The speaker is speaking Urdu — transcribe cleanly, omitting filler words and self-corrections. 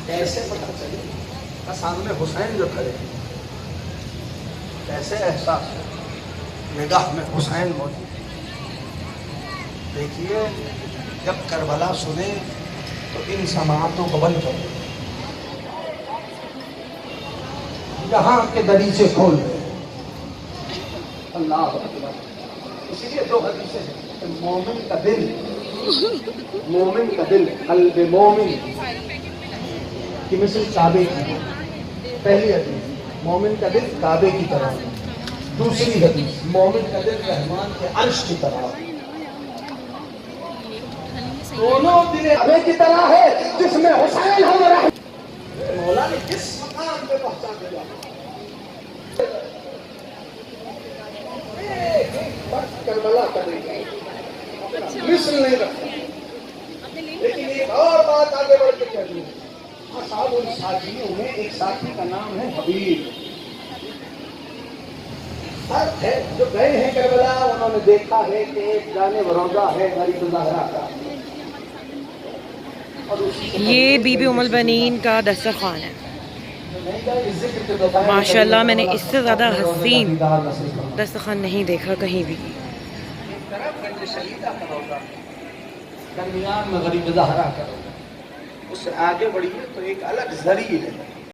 کیسے پتہ چلے؟ سامنے حسین جو کھڑے ہیں، کیسے احساس ہے؟ نگاہ میں حسین موجود ہے۔ دیکھیے جب کربلا سنے تو ان سماعتوں کو بند کرو، یہاں کے دریچے کھول دے۔ اللہ اکبر۔ اسی لیے دو حدیثیں ہیں، مومن کا دل، مومن کا دل، قلب مومن کی مثل کعبے کی۔ پہلی حدیث مومن کا دل کعبے کی طرح، دوسری حدیث مومن کا دل رحمان کے عرش کی طرح۔ دونوں دل کعبے کی طرح ہے جس میں حسین ہمارا مولا نے کس مقام پہ پہنچا دیا۔ کربلا کرے گا مثل نہیں رکھتا، لیکن ایک اور بات آگے بڑھ کے کہہ دوں، اصحاب الساجیوں میں ایک ساتھی کا نام ہے حبیب۔ سب ہے جو گئے ہیں کربلا، انہوں نے دیکھا ہے کہ ایک جانب روضہ ہے غریب زہرا کا، یہ بی بی ام البنین کا دسترخوان ہے۔ ماشاءاللہ میں نے اس سے زیادہ حسین دسترخوان نہیں دیکھا کہیں بھی۔ گنج شہیدہ کا روضہ، درمیان میں غریب زہرا کا روضہ، اس سے آگے بڑھیے تو ایک الگ ذریعہ ہے۔